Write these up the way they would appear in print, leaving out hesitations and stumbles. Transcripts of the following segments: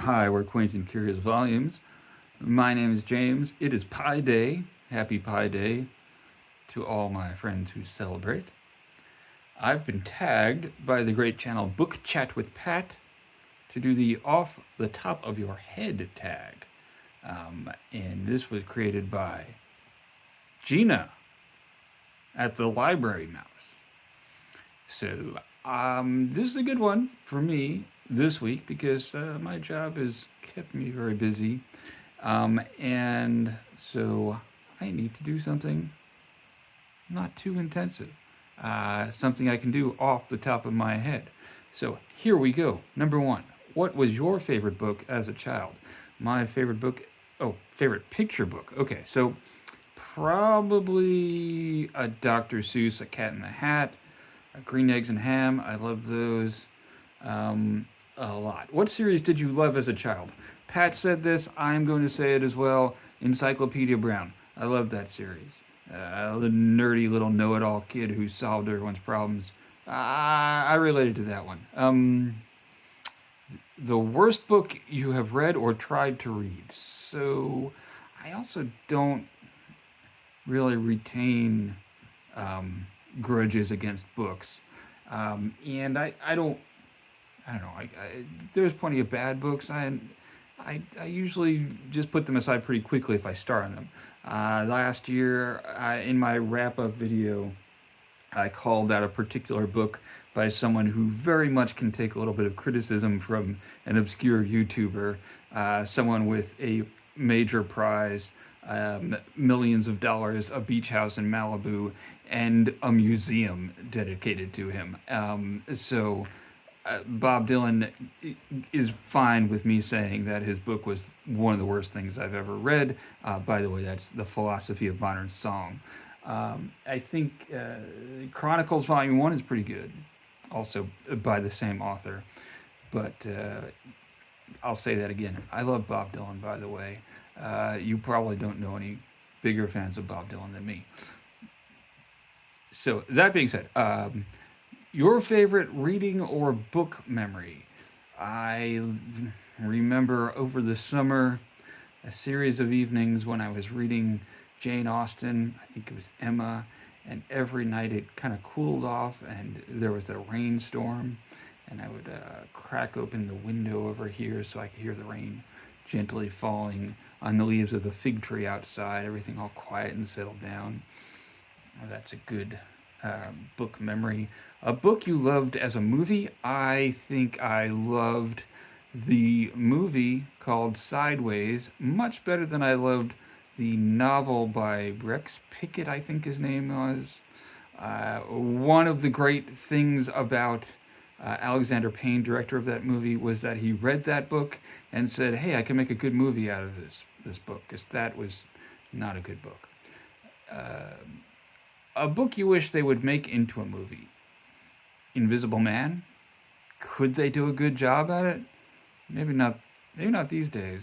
Hi, we're Quaint and Curious Volumes. My name is James. It is Pi Day. Happy Pi Day to all my friends who celebrate. I've been tagged by the great channel Book Chat with Pat to do the off the top of your head tag. And this was created by Gina at the Library Mouse. So this is a good one for me this week because my job has kept me very busy. And so I need to do something not too intensive. Something I can do off the top of my head. So here we go. Number one, what was your favorite book as a child? My favorite book, favorite picture book. Okay, so probably a Dr. Seuss, A Cat in the Hat, Green Eggs and Ham. I love those a lot. What series did you love as a child? Pat said this. I'm going to say it as well. Encyclopedia Brown. I loved that series. The nerdy little know-it-all kid who solved everyone's problems. I related to that one. The worst book you have read or tried to read. So I also don't really retain grudges against books. And I don't know. There's plenty of bad books. I usually just put them aside pretty quickly if I start on them. Last year, in my wrap-up video, I called out a particular book by someone who very much can take a little bit of criticism from an obscure YouTuber, someone with a major prize, millions of dollars, a beach house in Malibu, and a museum dedicated to him. Bob Dylan is fine with me saying that his book was one of the worst things I've ever read. By the way, that's The Philosophy of Modern Song. I think Chronicles Volume 1 is pretty good, also by the same author. But I'll say that again. I love Bob Dylan, by the way. You probably don't know any bigger fans of Bob Dylan than me. So that being said, your favorite reading or book memory? I remember over the summer a series of evenings when I was reading Jane Austen. I think it was Emma, and every night it kind of cooled off and there was a rainstorm, and I would crack open the window over here so I could hear the rain gently falling on the leaves of the fig tree outside, everything all quiet and settled down. Oh, that's a good book memory. A book you loved as a movie? I think I loved the movie called Sideways much better than I loved the novel by Rex Pickett, I think his name was. One of the great things about Alexander Payne, director of that movie, was that he read that book and said, hey, I can make a good movie out of this book, because that was not a good book. A book you wish they would make into a movie. Invisible Man? Could they do a good job at it? Maybe not these days.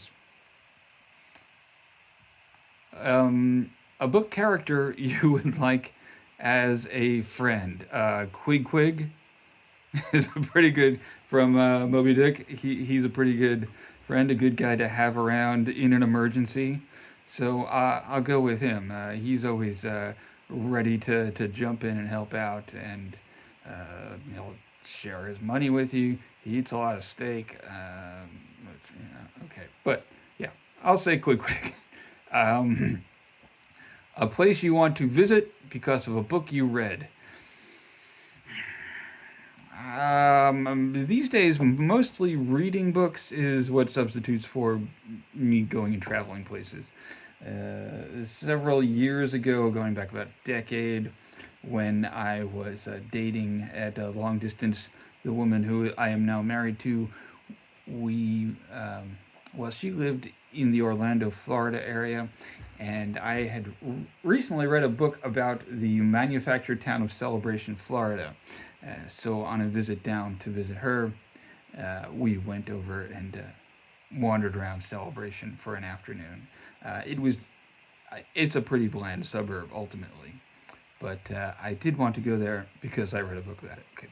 A book character you would like as a friend. Quig Quig is a pretty good, from Moby-Dick. He's a pretty good friend, a good guy to have around in an emergency. So I'll go with him. He's always ready to jump in and help out, and he'll share his money with you. He eats a lot of steak. Okay, but yeah, I'll say Quick Quick. A place you want to visit because of a book you read. These days, mostly reading books is what substitutes for me going and traveling places. Several years ago, going back about a decade, when I was dating at a long distance, the woman who I am now married to, she lived in the Orlando, Florida area, and I had recently read a book about the manufactured town of Celebration, Florida. So on a visit down to visit her, we went over and wandered around Celebration for an afternoon. It's a pretty bland suburb ultimately, but I did want to go there because I read a book about it. Okay.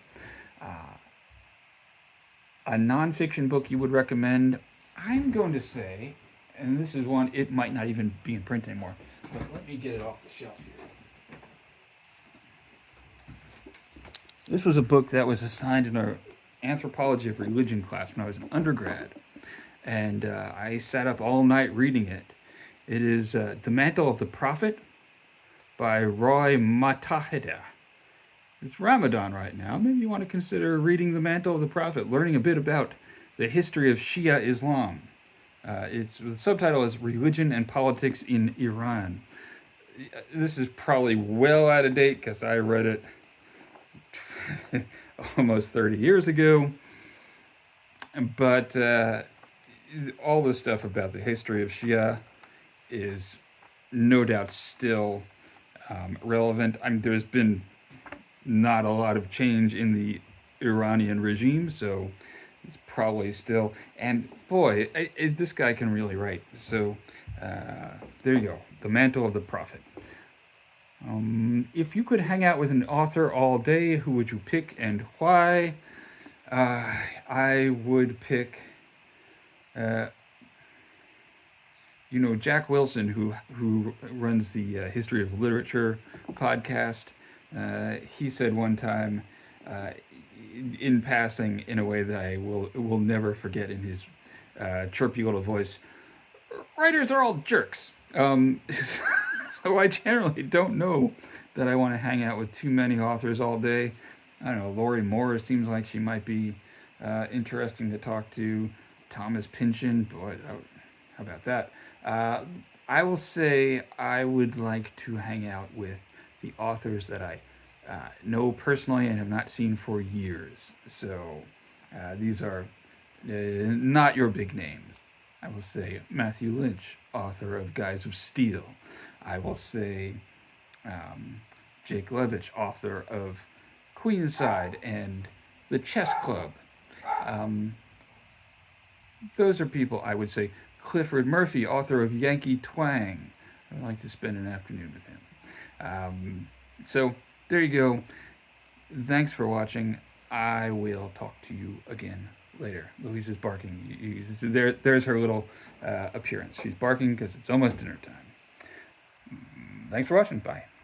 A nonfiction book you would recommend? I'm going to say, and this is one, it might not even be in print anymore, but let me get it off the shelf here. This was a book that was assigned in our anthropology of religion class when I was an undergrad, and I sat up all night reading it. It is The Mantle of the Prophet by Roy Matahida. It's Ramadan right now. Maybe you want to consider reading The Mantle of the Prophet, learning a bit about the history of Shia Islam. The subtitle is Religion and Politics in Iran. This is probably well out of date because I read it almost 30 years ago. But all the stuff about the history of Shia is no doubt still relevant. I mean, there's been not a lot of change in the Iranian regime, so it's probably still. And boy, this guy can really write. So there you go. The Mantle of the Prophet. If you could hang out with an author all day, who would you pick and why? I would pick, Jack Wilson, who runs the History of Literature podcast. He said one time, in passing, in a way that I will never forget, in his chirpy little voice, writers are all jerks. So I generally don't know that I want to hang out with too many authors all day. I don't know, Lori Moore seems like she might be interesting to talk to. Thomas Pynchon, boy, how about that? I will say I would like to hang out with the authors that I know personally and have not seen for years. So these are not your big names. I will say Matthew Lynch, author of Guys of Steel. I will say Jake Levitch, author of Queenside and The Chess Club. Those are people I would say. Clifford Murphy, author of Yankee Twang. I'd like to spend an afternoon with him. So there you go. Thanks for watching. I will talk to you again later. Louise is barking. There's her little appearance. She's barking because it's almost dinner time. Thanks for watching. Bye.